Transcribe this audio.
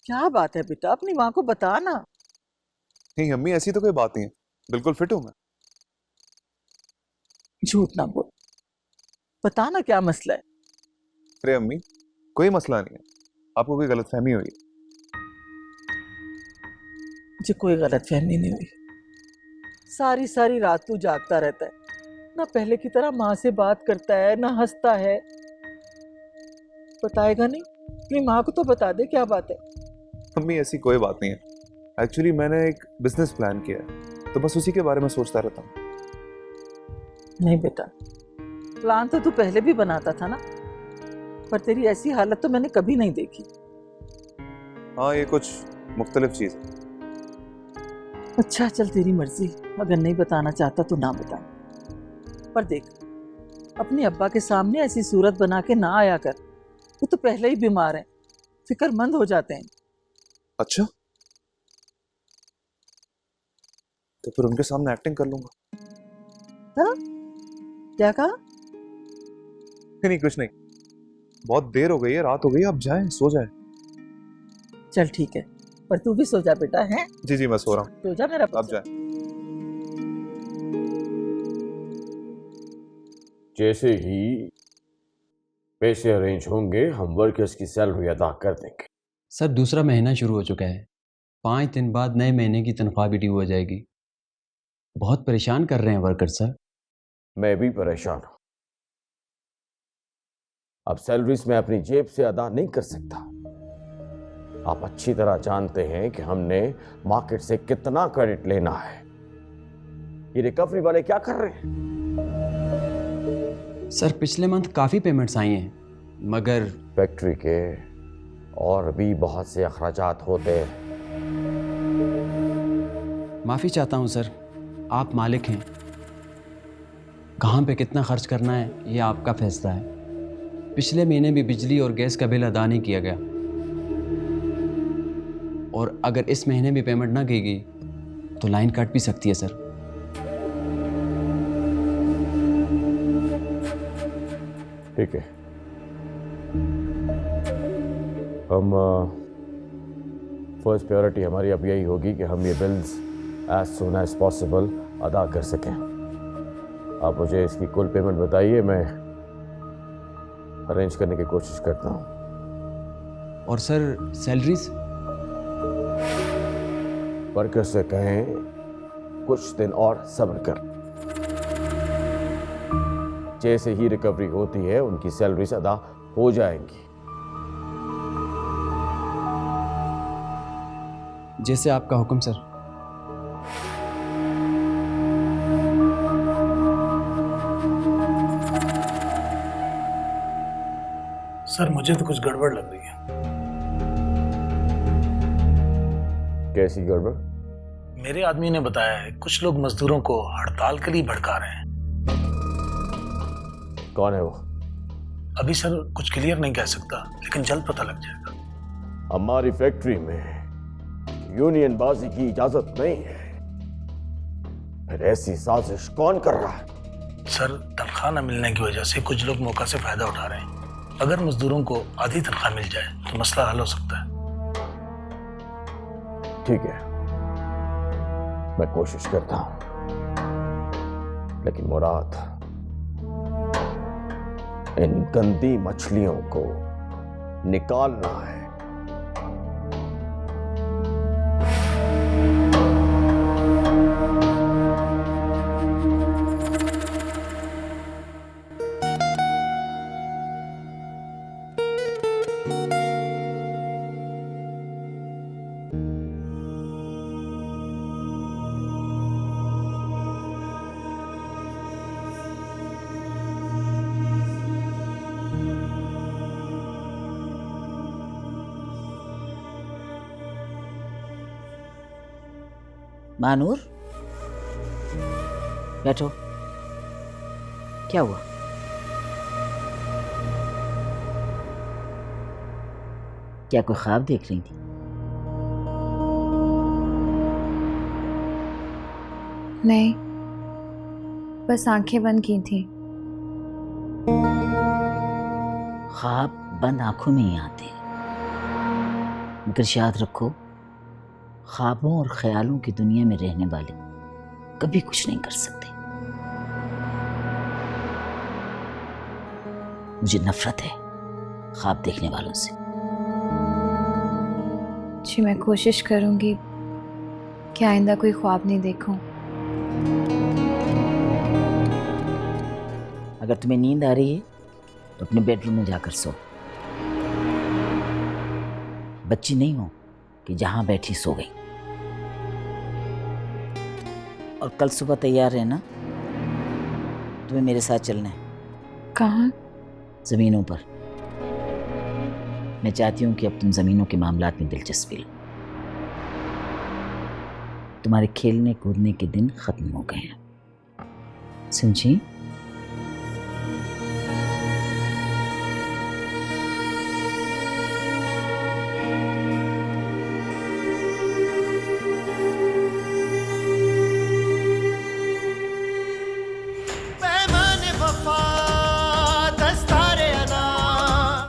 क्या बात है बेटा, अपनी माँ को बता ना। नहीं अम्मी, ऐसी तो कोई बात नहीं है, बिल्कुल फिट हूं मैं। झूठ ना बोल, बता ना क्या मसला है। अरे अम्मी, कोई मसला नहीं है, आपको कोई गलतफहमी हुई है। मुझे कोई गलतफहमी नहीं हुई। सारी सारी रात तू जागता रहता है, ना पहले की तरह माँ से बात करता है ना हंसता है। बताएगा नहीं? अपनी माँ को तो बता दे क्या बात है। अम्मी ऐसी कोई बात नहीं है, एक्चुअली मैंने एक बिजनेस प्लान किया है, तो बस उसी के बारे में सोचता रहता हूँ। नहीं बेटा, प्लान तो तू पहले भी बनाता था ना, पर तेरी ऐसी हालत तो मैंने कभी नहीं देखी। हाँ, ये कुछ मुख्तलिफ चीज़ है। अच्छा चल, तेरी मर्जी, अगर नहीं बताना चाहता तो ना बता। पर देख, अपने अब्बा के सामने ऐसी सूरत बना के ना आया कर। वो तो पहले ही बीमार हैं, फिक्रमंद हो जाते हैं। अच्छा, तो फिर उनके सामने एक्टिंग कर लूंगा। हाँ? क्या कहा? नहीं कुछ नहीं, बहुत देर हो गई है, रात हो गई है, आप जाएं, सो जाएं। चल ठीक है, पर तू भी सो जा बेटा। है जी जी, मैं सो रहा हूँ, सो जा मेरा आप पुत्र। जाएं। जैसे ही पैसे अरेंज होंगे हम वर्कर्स की सैलरी अदा कर देंगे। सर दूसरा महीना शुरू हो चुका है, 5 दिन बाद नए महीने की तनख्वाह भी ड्यू हो जाएगी। बहुत परेशान कर रहे हैं वर्कर सर। मैं भी परेशान हूं। अब सैलरीज मैं अपनी जेब से अदा नहीं कर सकता। आप अच्छी तरह जानते हैं कि हमने मार्केट से कितना क्रेडिट लेना है। ये रिकवरी वाले क्या कर रहे हैं? सर पिछले मंथ काफ़ी पेमेंट्स आई हैं, मगर फैक्ट्री के और भी बहुत से अखराजात होते हैं। माफ़ी चाहता हूं सर, आप मालिक हैं। कहाँ पे कितना खर्च करना है ये आपका फैसला है। पिछले महीने भी बिजली और गैस का बिल अदा नहीं किया गया, और अगर इस महीने भी पेमेंट ना की गई तो लाइन कट भी सकती है सर। ठीक है, हम फर्स्ट प्रायोरिटी हमारी अब यही होगी कि हम ये bills as soon as possible अदा कर सकें। आप मुझे इसकी कुल पेमेंट बताइए, मैं अरेंज करने की कोशिश करता हूँ। और सर सैलरीज? वर्कर से कहें कुछ दिन और सब्र कर, जैसे ही रिकवरी होती है उनकी सैलरीज अदा हो जाएंगी। जैसे आपका हुक्म सर। सर मुझे तो कुछ गड़बड़ लग रही है। कैसी गड़बड़? मेरे आदमी ने बताया है कुछ लोग मजदूरों को हड़ताल के लिए भड़का रहे हैं। कौन है वो? अभी सर कुछ क्लियर नहीं कह सकता, लेकिन जल्द पता लग जाएगा। हमारी फैक्ट्री में यूनियन बाजी की इजाजत नहीं है, फिर ऐसी साजिश कौन कर रहा है? सर तनख्वाह न मिलने की वजह से कुछ लोग मौका से फायदा उठा रहे हैं। अगर मजदूरों को आधी तनख्वाह मिल जाए तो मसला हल हो सकता है। ठीक है, मैं कोशिश करता हूं, लेकिन मुराद इन गंदी मछलियों को निकालना है। मानूर, बैठो। क्या हुआ? क्या कोई ख्वाब देख रही थी? नहीं, बस आंखें बंद की थी। ख्वाब बंद आंखों में ही आते, मगर याद रखो, ख्वाबों और ख्यालों की दुनिया में रहने वाले कभी कुछ नहीं कर सकते। मुझे नफरत है ख्वाब देखने वालों से। जी मैं कोशिश करूंगी कि आइंदा कोई ख्वाब नहीं देखूं। अगर तुम्हें नींद आ रही है तो अपने बेडरूम में जाकर सो। बच्ची नहीं हो कि जहां बैठी सो गई। और कल सुबह तैयार रहना, तुम्हें मेरे साथ चलना है। कहाँ? जमीनों पर। मैं चाहती हूँ कि अब तुम जमीनों के मामलात में दिलचस्पी लो। तुम्हारे खेलने कूदने के दिन खत्म हो गए हैं, समझी?